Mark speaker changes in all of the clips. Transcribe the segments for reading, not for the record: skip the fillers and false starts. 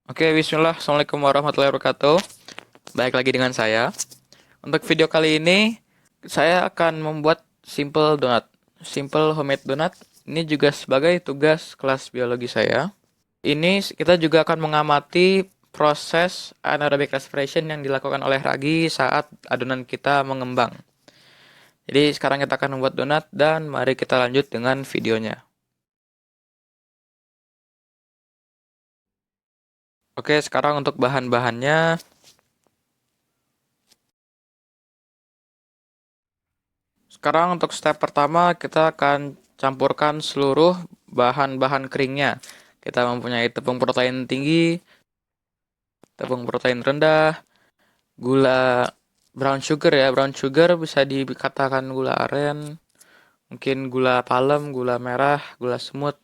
Speaker 1: Oke, bismillah. Assalamualaikum warahmatullahi wabarakatuh. Baik lagi dengan saya. Untuk video kali ini, saya akan membuat simple donat. Simple homemade donat. Ini juga sebagai tugas kelas biologi saya. Ini kita juga akan mengamati proses anaerobic respiration yang dilakukan oleh ragi saat adonan kita mengembang. Jadi sekarang kita akan membuat donat dan mari kita lanjut dengan videonya. Oke, sekarang untuk bahan-bahannya. Sekarang untuk step pertama kita akan campurkan seluruh bahan-bahan keringnya. Kita mempunyai tepung protein tinggi, tepung protein rendah, gula brown sugar ya. Brown sugar bisa dikatakan gula aren, mungkin gula palem, gula merah, gula semut.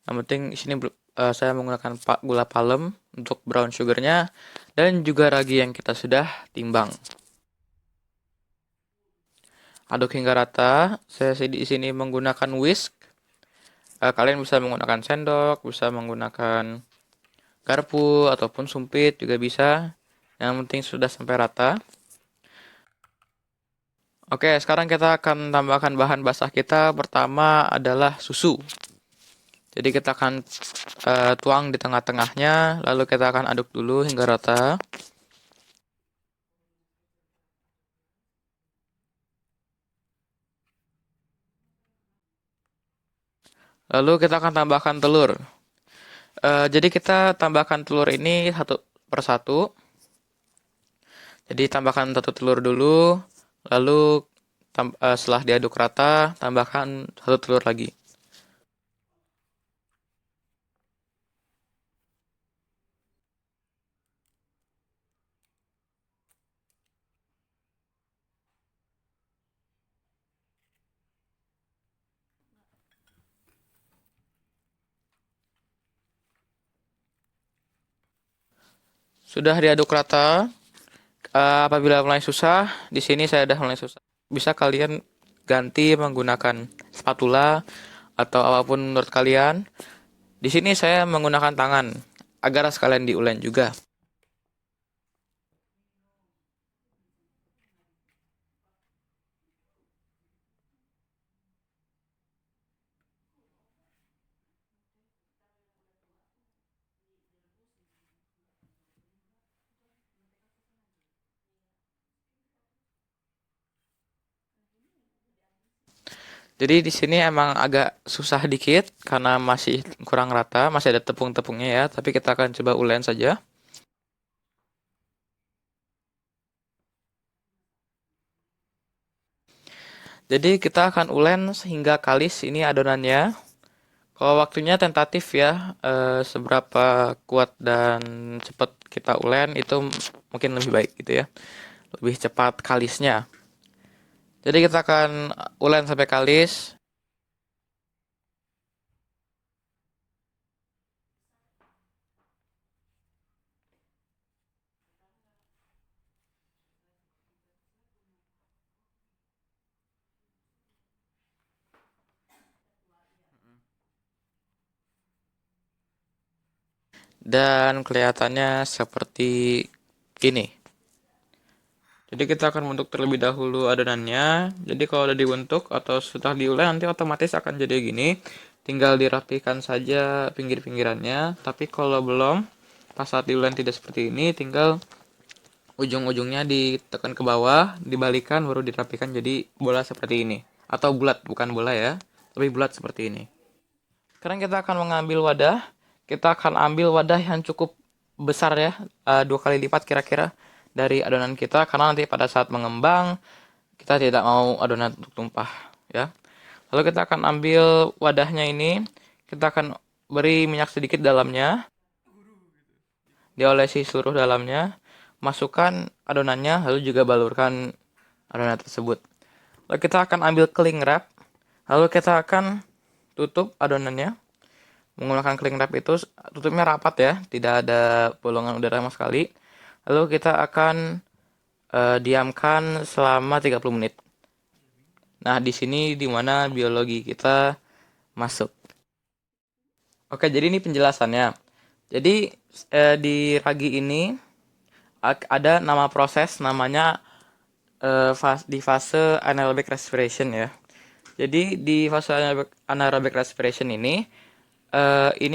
Speaker 1: Yang penting di sini saya menggunakan gula palem untuk brown sugarnya dan juga ragi yang kita sudah timbang. Aduk hingga rata. Saya di sini menggunakan whisk. Kalian bisa menggunakan sendok, bisa menggunakan garpu ataupun sumpit juga bisa. Yang penting sudah sampai rata. Oke, sekarang kita akan tambahkan bahan basah kita. Pertama adalah susu. Jadi kita akan tuang di tengah-tengahnya, lalu kita akan aduk dulu hingga rata. Lalu kita akan tambahkan telur. Jadi kita tambahkan telur ini satu persatu. Jadi tambahkan satu telur dulu, lalu setelah diaduk rata, tambahkan satu telur lagi. Sudah diaduk rata, apabila mulai susah, di sini saya sudah mulai susah. Bisa kalian ganti menggunakan spatula atau apapun menurut kalian. Di sini saya menggunakan tangan agar sekalian diulen juga. Jadi di sini emang agak susah dikit karena masih kurang rata, masih ada tepung-tepungnya ya, tapi kita akan coba ulen saja. Jadi kita akan ulen sehingga kalis ini adonannya. Kalau waktunya tentatif ya, seberapa kuat dan cepat kita ulen itu mungkin lebih baik gitu ya. Lebih cepat kalisnya. Jadi kita akan ulen sampai kalis. Dan kelihatannya seperti ini. Jadi kita akan bentuk terlebih dahulu adonannya. Jadi kalau udah dibentuk atau sudah diulen nanti otomatis akan jadi gini. Tinggal dirapikan saja pinggir-pinggirannya. Tapi kalau belum, pas saat diulen tidak seperti ini, tinggal ujung-ujungnya ditekan ke bawah, dibalikan baru dirapikan jadi bola seperti ini. Atau bulat, bukan bola ya, tapi bulat seperti ini. Sekarang kita akan mengambil wadah. Kita akan ambil wadah yang cukup besar ya, 2 kali lipat kira-kira dari adonan kita, karena nanti pada saat mengembang kita tidak mau adonan untuk tumpah ya. Lalu kita akan ambil wadahnya ini, kita akan beri minyak sedikit dalamnya, diolesi seluruh dalamnya, masukkan adonannya, lalu juga balurkan adonan tersebut. Lalu kita akan ambil cling wrap, lalu kita akan tutup adonannya. Menggunakan cling wrap itu tutupnya rapat ya, tidak ada bolongan udara sama sekali. Lalu kita akan diamkan selama 30 menit. Nah, di sini dimana biologi kita masuk. Oke, jadi ini penjelasannya. Jadi di ragi ini ada nama proses namanya di fase anaerobic respiration ya. Jadi di fase anaerobic respiration ini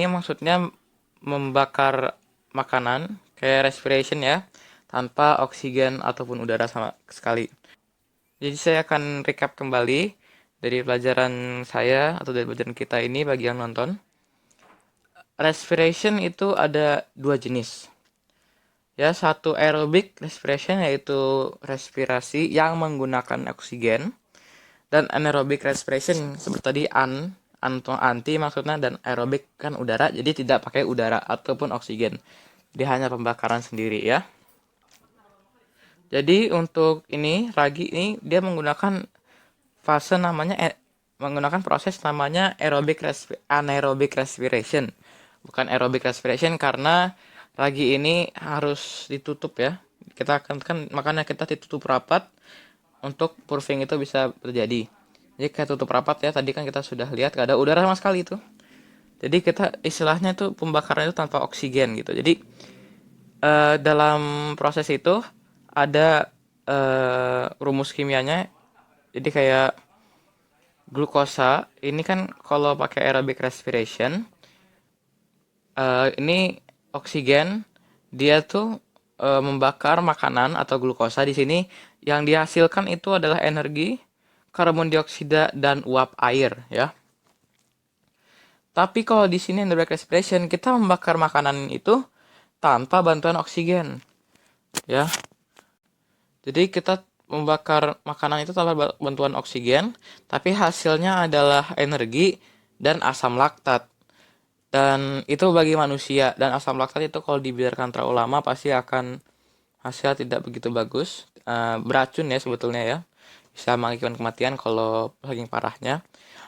Speaker 1: maksudnya membakar makanan kayak respiration ya, tanpa oksigen ataupun udara sama sekali. Jadi saya akan recap kembali dari pelajaran saya atau dari pelajaran kita ini bagi yang nonton. Respiration itu ada dua jenis. Ya, satu aerobic respiration yaitu respirasi yang menggunakan oksigen, dan anaerobic respiration seperti tadi anti maksudnya, dan aerobic kan udara, jadi tidak pakai udara ataupun oksigen. Jadi hanya pembakaran sendiri ya. Jadi untuk ini ragi ini dia menggunakan fase namanya menggunakan proses namanya anaerobic respiration. Bukan aerobic respiration karena ragi ini harus ditutup ya. Kita akan kan makanya kita ditutup rapat untuk purfing itu bisa terjadi. Jadi kayak tutup rapat ya, tadi kan kita sudah lihat gak ada udara sama sekali itu. Jadi kita istilahnya itu pembakaran itu tanpa oksigen gitu. Jadi dalam proses itu ada rumus kimianya. Jadi kayak glukosa ini kan kalau pakai aerobic respiration ini oksigen dia tuh membakar makanan atau glukosa. Di sini yang dihasilkan itu adalah energi, karbon dioksida, dan uap air ya. Tapi kalau di sini anaerobic respiration kita membakar makanan itu tanpa bantuan oksigen ya. Jadi kita membakar makanan itu tanpa bantuan oksigen, tapi hasilnya adalah energi dan asam laktat. Dan itu bagi manusia, dan asam laktat itu kalau dibiarkan terlalu lama pasti akan hasil tidak begitu bagus. Beracun ya sebetulnya ya. Bisa mengakibatkan kematian kalau saking parahnya.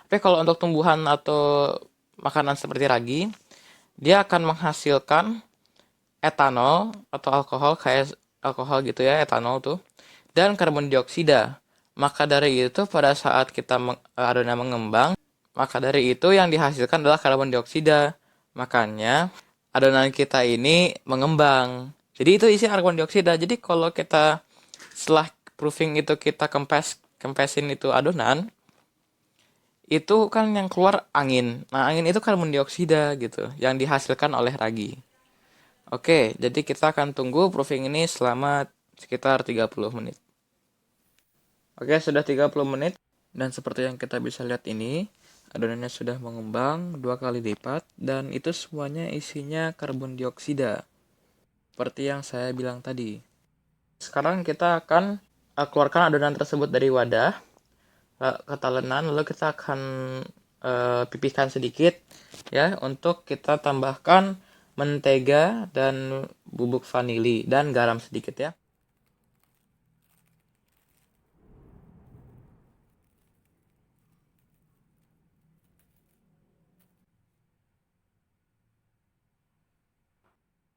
Speaker 1: Tapi kalau untuk tumbuhan atau makanan seperti ragi, dia akan menghasilkan etanol atau alkohol kayak alkohol gitu ya, etanol tuh, dan karbon dioksida. Maka dari itu pada saat kita adonan mengembang, maka dari itu yang dihasilkan adalah karbon dioksida. Makanya adonan kita ini mengembang. Jadi itu isi karbon dioksida. Jadi kalau kita setelah proofing itu kita kempesin itu adonan, itu kan yang keluar angin. Nah, angin itu karbon dioksida gitu yang dihasilkan oleh ragi. Oke, jadi kita akan tunggu proofing ini selama sekitar 30 menit. Oke, sudah 30 menit. Dan seperti yang kita bisa lihat ini, adonannya sudah mengembang 2 kali lipat. Dan itu semuanya isinya karbon dioksida. Seperti yang saya bilang tadi. Sekarang kita akan keluarkan adonan tersebut dari wadah ketalenan. Lalu kita akan pipihkan sedikit ya, untuk kita tambahkan mentega dan bubuk vanili dan garam sedikit ya.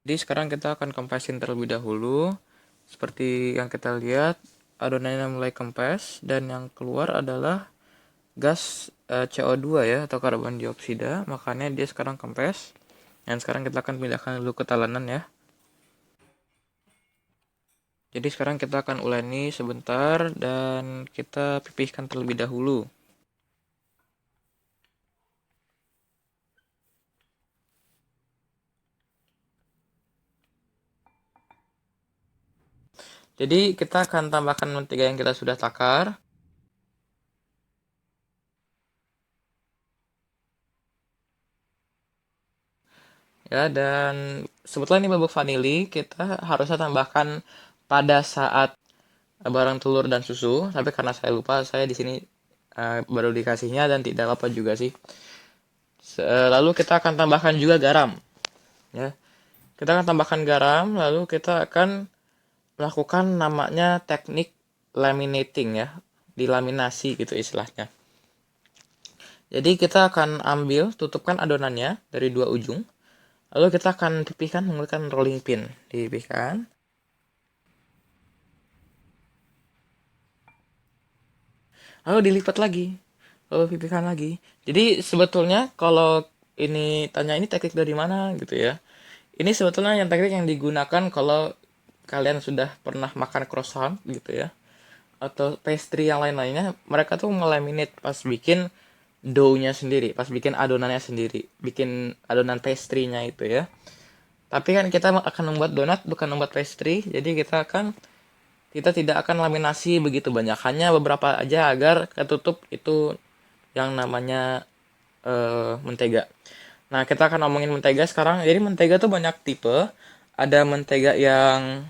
Speaker 1: Jadi sekarang kita akan kempesin terlebih dahulu. Seperti yang kita lihat, adonannya mulai kempes dan yang keluar adalah gas CO2 ya, atau karbon dioksida. Makanya dia sekarang kempes. Dan sekarang kita akan pindahkan dulu ke talenan ya. Jadi sekarang kita akan uleni sebentar dan kita pipihkan terlebih dahulu. Jadi kita akan tambahkan mentega yang kita sudah takar. Ya, dan sebetulnya ini bubuk vanili kita harusnya tambahkan pada saat bareng telur dan susu, tapi karena saya lupa, saya di sini baru dikasihnya dan tidak apa juga sih. Lalu kita akan tambahkan juga garam. Ya, kita akan tambahkan garam, lalu kita akan melakukan namanya teknik laminating ya, dilaminasi gitu istilahnya. Jadi kita akan ambil, tutupkan adonannya dari dua ujung, lalu kita akan pipihkan menggunakan rolling pin, dipipihkan. Lalu dilipat lagi, lalu pipihkan lagi. Jadi sebetulnya kalau ini tanya ini teknik dari mana gitu ya, Ini sebetulnya yang teknik yang digunakan kalau kalian sudah pernah makan croissant gitu ya, atau pastry yang lain-lainnya, mereka tuh ngelaminate pas bikin dough-nya sendiri, pas bikin adonannya sendiri, bikin adonan pastry-nya itu ya. Tapi kan kita akan membuat donat, bukan membuat pastry, jadi kita tidak akan laminasi begitu banyak, hanya beberapa aja agar ketutup itu yang namanya mentega. Nah, kita akan ngomongin mentega sekarang. Jadi mentega tuh banyak tipe. Ada mentega yang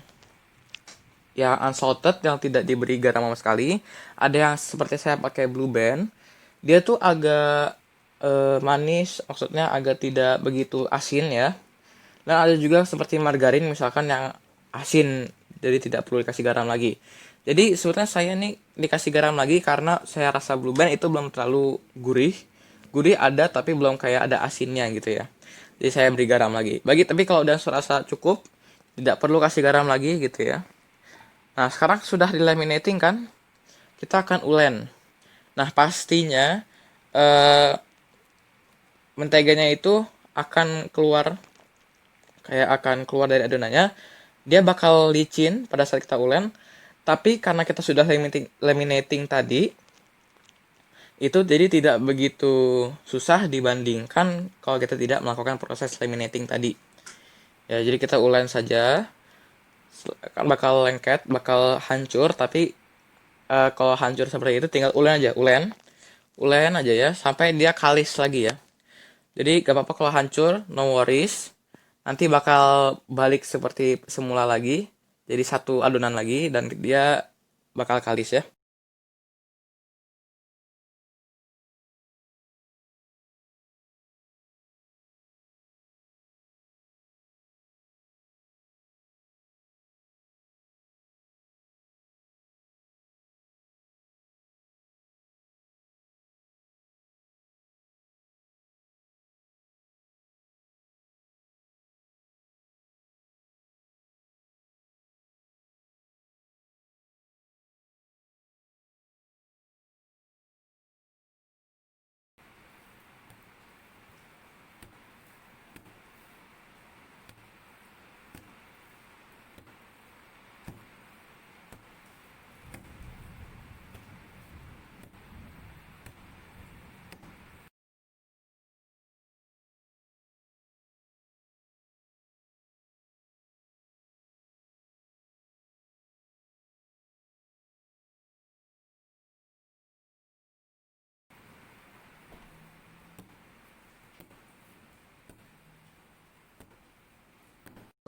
Speaker 1: unsalted, yang tidak diberi garam sama sekali. Ada yang seperti saya pakai Blue Band. Dia tuh agak manis, maksudnya agak tidak begitu asin ya. Dan ada juga seperti margarin misalkan yang asin, jadi tidak perlu dikasih garam lagi. Jadi sebetulnya saya nih dikasih garam lagi karena saya rasa Blue Band itu belum terlalu gurih. Gurih ada tapi belum kayak ada asinnya gitu ya. Jadi saya beri garam lagi. Tapi kalau udah serasa cukup, tidak perlu kasih garam lagi gitu ya. Nah, sekarang sudah di laminating kan? Kita akan ulen. Nah, pastinya eh, menteganya itu akan keluar dari adonannya. Dia bakal licin pada saat kita ulen. Tapi karena kita sudah laminating tadi, itu jadi tidak begitu susah dibandingkan kalau kita tidak melakukan proses laminating tadi. Ya, jadi kita ulen saja. Kan bakal lengket, bakal hancur, tapi kalau hancur seperti itu tinggal ulen aja, ulen aja ya sampai dia kalis lagi ya. Jadi gak apa-apa kalau hancur, no worries. Nanti bakal balik seperti semula lagi, jadi satu adonan lagi dan dia bakal kalis ya.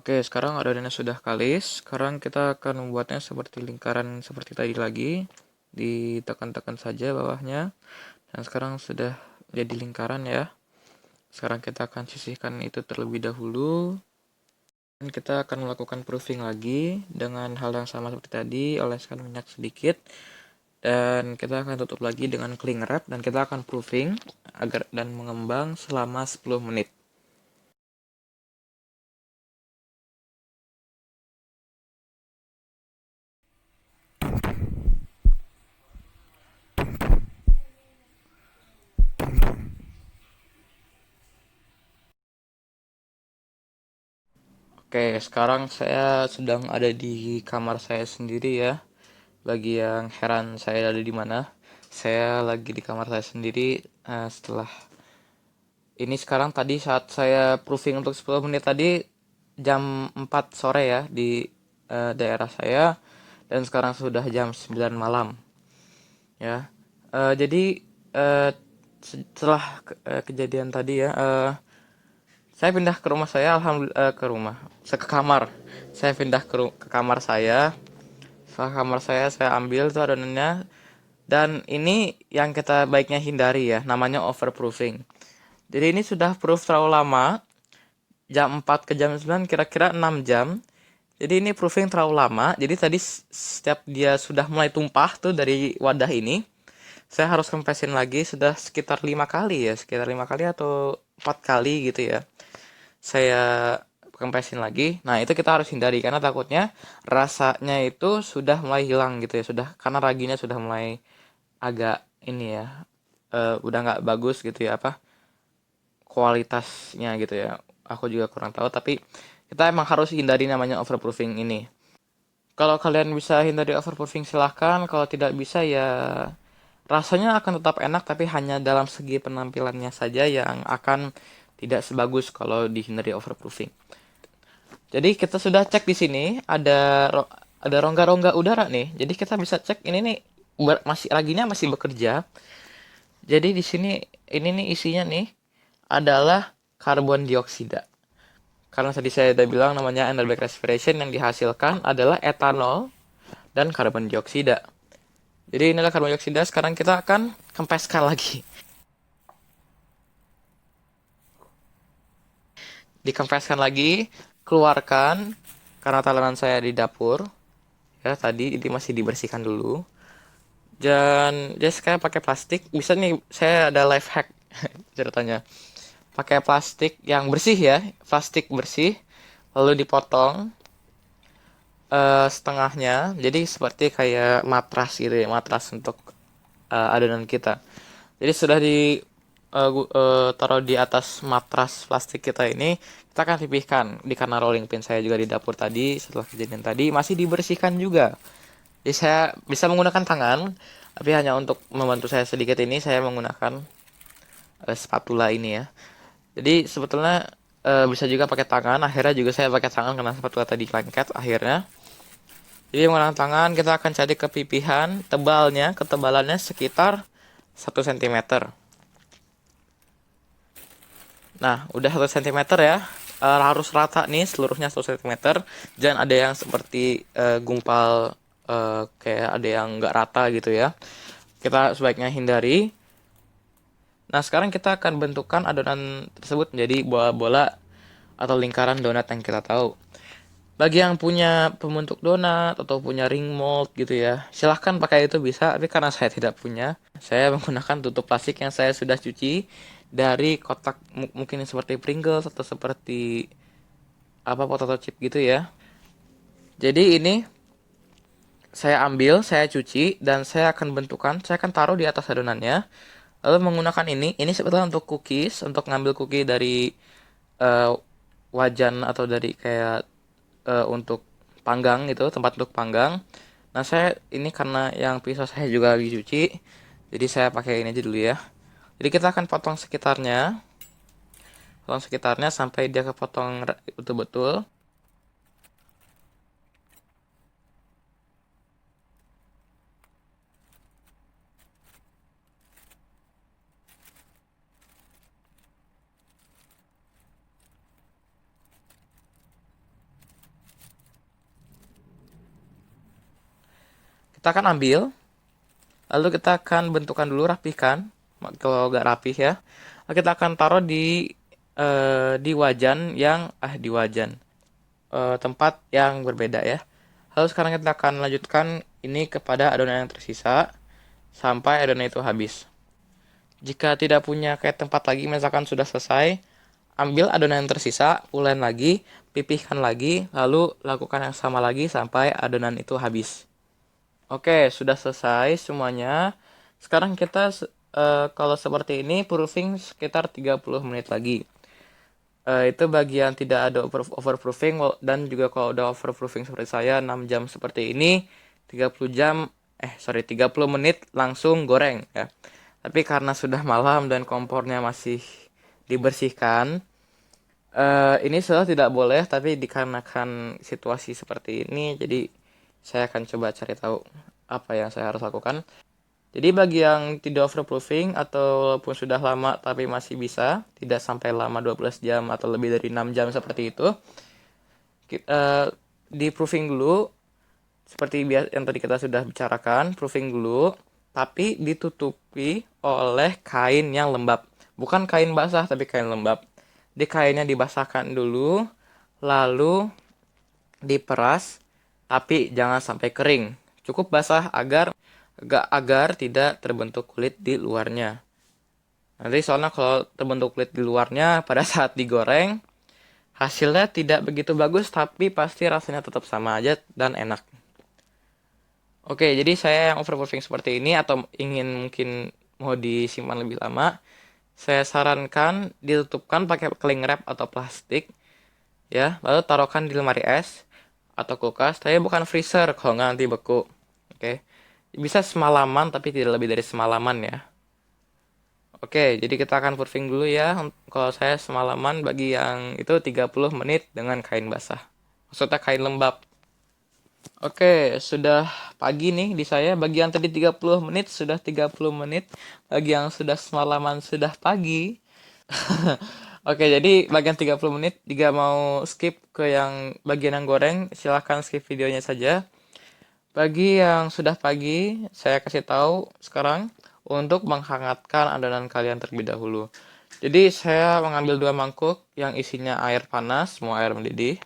Speaker 1: Oke, sekarang adonannya sudah kalis. Sekarang kita akan membuatnya seperti lingkaran seperti tadi lagi. Ditekan-tekan saja bawahnya. Dan sekarang sudah jadi lingkaran ya. Sekarang kita akan sisihkan itu terlebih dahulu. Dan kita akan melakukan proofing lagi dengan hal yang sama seperti tadi, oleskan minyak sedikit. Dan kita akan tutup lagi dengan cling wrap dan kita akan proofing dan mengembang selama 10 menit. Oke, sekarang saya sedang ada di kamar saya sendiri ya. Bagi yang heran saya ada di mana, saya lagi di kamar saya sendiri setelah ini. Sekarang tadi saat saya proofing untuk 10 menit tadi jam 4 sore ya di daerah saya, dan sekarang sudah jam 9 malam ya. Jadi setelah kejadian tadi ya, saya pindah ke rumah saya, alhamdulillah, ke kamar. Saya pindah ke kamar saya. Setelah kamar saya ambil tuh adonannya. Dan ini yang kita baiknya hindari ya, namanya overproofing. Jadi ini sudah proof terlalu lama, jam 4 ke jam 9 kira-kira 6 jam. Jadi ini proofing terlalu lama. Jadi tadi setiap dia sudah mulai tumpah tuh dari wadah ini, saya harus kempesin lagi sudah sekitar 5 kali ya, sekitar 5 kali atau 4 kali gitu ya. Saya kempesin lagi. Nah, itu kita harus hindari karena takutnya rasanya itu sudah mulai hilang gitu ya, sudah karena raginya sudah mulai agak ini ya, udah nggak bagus gitu ya, apa kualitasnya gitu ya. aku juga kurang tahu, tapi kita emang harus hindari namanya overproofing ini. Kalau kalian bisa hindari overproofing silahkan, kalau tidak bisa ya rasanya akan tetap enak tapi hanya dalam segi penampilannya saja yang akan tidak sebagus kalau dihindari overproofing. Jadi kita sudah cek di sini ada rongga-rongga udara nih. Jadi kita bisa cek ini nih masih laginya masih bekerja. Jadi di sini ini nih isinya nih adalah karbon dioksida. Karena tadi saya udah bilang namanya anaerobic respiration, yang dihasilkan adalah etanol dan karbon dioksida. Jadi inilah karbon dioksida, sekarang kita akan kempeskan lagi. Dikempeskan lagi, keluarkan karena talenan saya di dapur. Ya, tadi ini masih dibersihkan dulu. Dan just kayak pakai plastik, bisa nih saya ada life hack ceritanya. Pakai plastik yang bersih ya, plastik bersih, lalu dipotong setengahnya, jadi seperti kayak matras gitu ya, matras untuk adonan kita. Jadi sudah taruh di atas matras plastik kita ini, kita akan pipihkan. Di karena rolling pin saya juga di dapur tadi, setelah kejadian tadi masih dibersihkan juga. Jadi saya bisa menggunakan tangan, tapi hanya untuk membantu saya sedikit ini saya menggunakan spatula ini ya. Jadi sebetulnya bisa juga pakai tangan. Akhirnya juga saya pakai tangan karena spatula tadi lengket akhirnya. Jadi menggunakan tangan kita akan cari kepipihan ketebalannya sekitar 1 cm. Nah, udah 1 cm ya. Harus rata nih seluruhnya 1 cm. Jangan ada yang seperti gumpal, kayak ada yang nggak rata gitu ya. Kita sebaiknya hindari. Nah, sekarang kita akan bentukkan adonan tersebut menjadi bola-bola atau lingkaran donat yang kita tahu. Bagi yang punya pembentuk donat atau punya ring mold gitu ya, silahkan pakai itu bisa. Tapi karena saya tidak punya, saya menggunakan tutup plastik yang saya sudah cuci dari kotak mungkin seperti Pringles atau seperti apa potato chip gitu ya. Jadi ini saya ambil, saya cuci dan saya akan bentukkan. Saya akan taruh di atas adonannya. Lalu menggunakan ini sebetulnya untuk cookies, untuk ngambil cookie dari eh, wajan atau dari kayak untuk panggang gitu, tempat untuk panggang. Nah, saya ini karena yang pisau saya juga lagi cuci, jadi saya pakai ini aja dulu ya. Jadi kita akan potong sekitarnya sampai dia kepotong betul-betul. Kita akan ambil, lalu kita akan bentukkan dulu, rapihkan. Kalau nggak rapih ya, lalu kita akan taruh di wajan tempat yang berbeda ya. Lalu sekarang kita akan lanjutkan ini kepada adonan yang tersisa sampai adonan itu habis. Jika tidak punya kayak tempat lagi, misalkan sudah selesai, ambil adonan yang tersisa, ulen lagi, pipihkan lagi, lalu lakukan yang sama lagi sampai adonan itu habis. Oke, sudah selesai semuanya. Sekarang kita kalau seperti ini proofing sekitar 30 menit lagi. Itu bagian tidak ada overproofing, dan juga kalau udah overproofing seperti saya 6 jam seperti ini, 30 menit langsung goreng ya. Tapi karena sudah malam dan kompornya masih dibersihkan, ini sudah tidak boleh, tapi dikarenakan situasi seperti ini, jadi saya akan coba cari tahu apa yang saya harus lakukan. Jadi bagi yang tidak overproofing atau walaupun sudah lama tapi masih bisa, tidak sampai lama 12 jam atau lebih dari 6 jam seperti itu, di proofing dulu seperti yang tadi kita sudah bicarakan, proofing dulu, tapi ditutupi oleh kain yang lembab. Bukan kain basah tapi kain lembab. Di kainnya dibasahkan dulu, lalu diperas, tapi jangan sampai kering. Cukup basah agar tidak terbentuk kulit di luarnya. Nanti soalnya kalau terbentuk kulit di luarnya pada saat digoreng, hasilnya tidak begitu bagus, tapi pasti rasanya tetap sama aja dan enak. Oke, jadi saya yang overproofing seperti ini atau ingin mungkin mau disimpan lebih lama, saya sarankan ditutupkan pakai cling wrap atau plastik ya, lalu taruhkan di lemari es atau kulkas, tapi bukan freezer kalau nggak nanti beku. Oke, bisa semalaman tapi tidak lebih dari semalaman ya. Oke, jadi kita akan proofing dulu ya. Kalau saya semalaman, bagi yang itu 30 menit dengan kain basah. Maksudnya kain lembab. Oke, sudah pagi nih di saya. Bagi yang tadi 30 menit, sudah 30 menit. Bagi yang sudah semalaman, sudah pagi. Oke, jadi bagian 30 menit. Jika mau skip ke yang bagian yang goreng, silahkan skip videonya saja. Bagi yang sudah pagi, saya kasih tahu sekarang untuk menghangatkan adonan kalian terlebih dahulu. Jadi saya mengambil dua mangkuk yang isinya air panas, mau air mendidih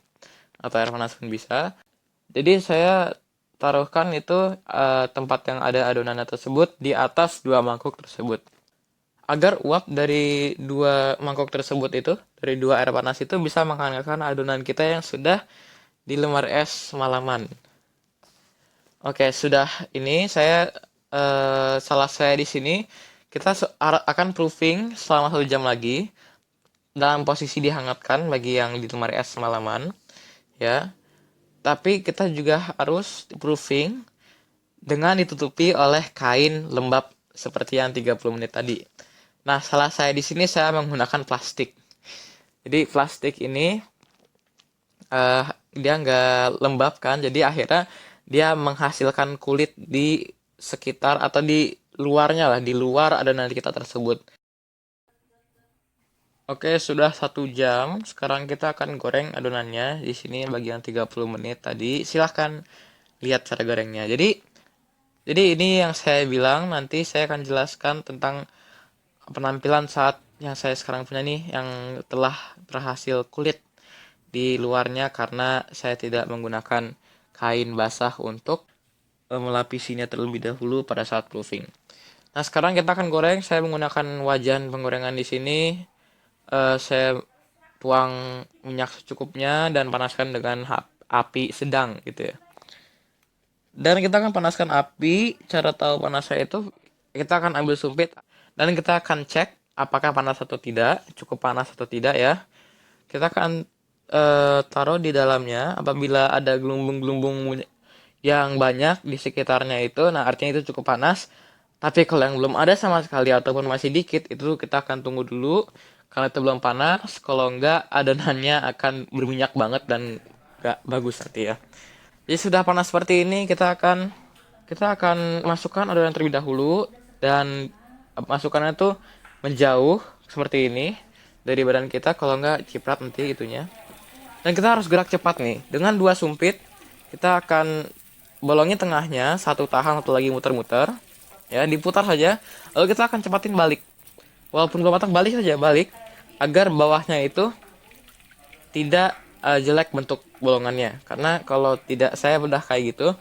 Speaker 1: atau air panas pun bisa. Jadi saya taruhkan itu tempat yang ada adonannya tersebut di atas dua mangkuk tersebut. Agar uap dari dua mangkok tersebut itu, dari dua air panas itu bisa menghangatkan adonan kita yang sudah di lemari es semalaman. Oke, sudah ini saya salah saya di sini. Kita akan proofing selama 1 jam lagi dalam posisi dihangatkan bagi yang di lemari es semalaman, ya. Tapi kita juga harus proofing dengan ditutupi oleh kain lembab seperti yang 30 menit tadi. Nah, salah saya di sini saya menggunakan plastik. Jadi plastik ini eh, dia nggak lembab kan, jadi akhirnya dia menghasilkan kulit di sekitar atau di luarnya lah, di luar adonan kita tersebut. Oke, sudah 1 jam. Sekarang kita akan goreng adonannya. Di sini bagian 30 menit tadi. Silahkan lihat cara gorengnya. Jadi ini yang saya bilang, nanti saya akan jelaskan tentang penampilan saat yang saya sekarang punya nih, yang telah berhasil kulit di luarnya karena saya tidak menggunakan kain basah untuk melapisinya terlebih dahulu pada saat proofing. Nah, sekarang kita akan goreng. Saya menggunakan wajan penggorengan di sini. Saya tuang minyak secukupnya dan panaskan dengan api sedang gitu ya. Dan kita akan panaskan api. Cara tahu panasnya itu kita akan ambil sumpit dan kita akan cek apakah panas atau tidak, cukup panas atau tidak ya. Kita akan taruh di dalamnya. Apabila ada gelumbung-gelumbung yang banyak di sekitarnya itu, nah artinya itu cukup panas. Tapi kalau yang belum ada sama sekali ataupun masih dikit, itu kita akan tunggu dulu. Kalau itu belum panas, kalau enggak adonannya akan berminyak banget dan enggak bagus nanti ya. Jadi sudah panas seperti ini, kita akan masukkan adonan terlebih dahulu dan masukkannya tuh menjauh seperti ini dari badan kita, kalau enggak ciprat nanti itunya. Dan kita harus gerak cepat nih. Dengan dua sumpit, kita akan bolongin tengahnya, satu tahan, satu lagi muter-muter. Ya, diputar saja. Lalu kita akan cepatin balik. Walaupun belum matang, balik saja, balik. Agar bawahnya itu tidak jelek bentuk bolongannya. Karena kalau tidak, saya udah kayak gitu.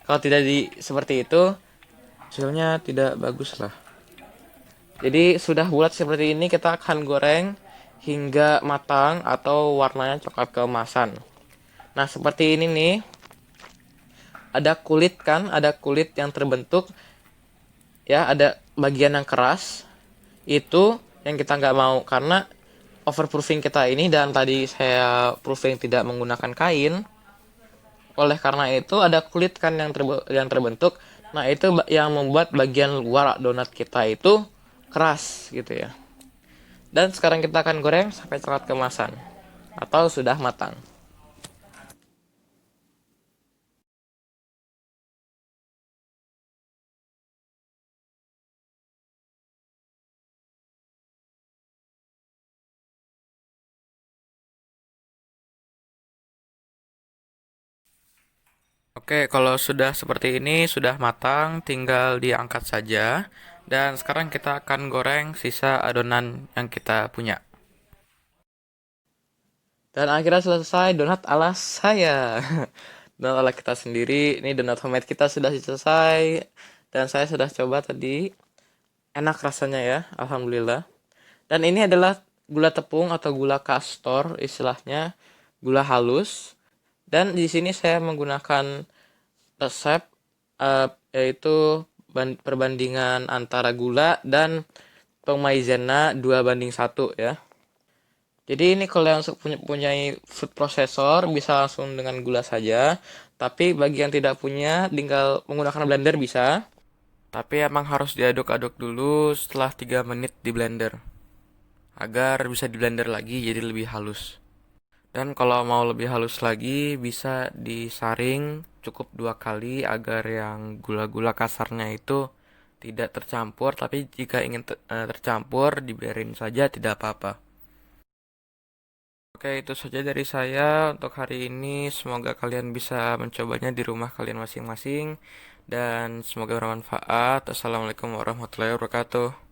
Speaker 1: Kalau tidak seperti itu, hasilnya tidak bagus lah. Jadi sudah bulat seperti ini, kita akan goreng hingga matang atau warnanya coklat keemasan. Nah, seperti ini nih. Ada kulit kan, ada kulit yang terbentuk. Ya, ada bagian yang keras. Itu yang kita nggak mau karena overproofing kita ini, dan tadi saya proofing tidak menggunakan kain. Oleh karena itu ada kulit kan yang terbentuk. Nah, itu yang membuat bagian luar donat kita itu keras gitu ya. Dan sekarang kita akan goreng sampai coklat keemasan atau sudah matang. Oke, kalau sudah seperti ini, sudah matang, tinggal diangkat saja. Dan sekarang kita akan goreng sisa adonan yang kita punya. Dan akhirnya selesai donat ala saya. Donat ala kita sendiri. Ini donat homemade kita sudah selesai. Dan saya sudah coba tadi. Enak rasanya ya, alhamdulillah. Dan ini adalah gula tepung atau gula kastor istilahnya, gula halus. Dan di sini saya menggunakan resep yaitu perbandingan antara gula dan atau maizena 2:1 ya. Jadi ini kalau yang punya food processor bisa langsung dengan gula saja. Tapi bagi yang tidak punya, tinggal menggunakan blender bisa. Tapi emang harus diaduk-aduk dulu setelah 3 menit di blender. Agar bisa di blender lagi jadi lebih halus. Dan kalau mau lebih halus lagi, bisa disaring cukup 2 kali agar yang gula-gula kasarnya itu tidak tercampur. Tapi jika ingin tercampur, dibiarin saja tidak apa-apa. Oke, itu saja dari saya untuk hari ini. Semoga kalian bisa mencobanya di rumah kalian masing-masing dan semoga bermanfaat. Assalamualaikum warahmatullahi wabarakatuh.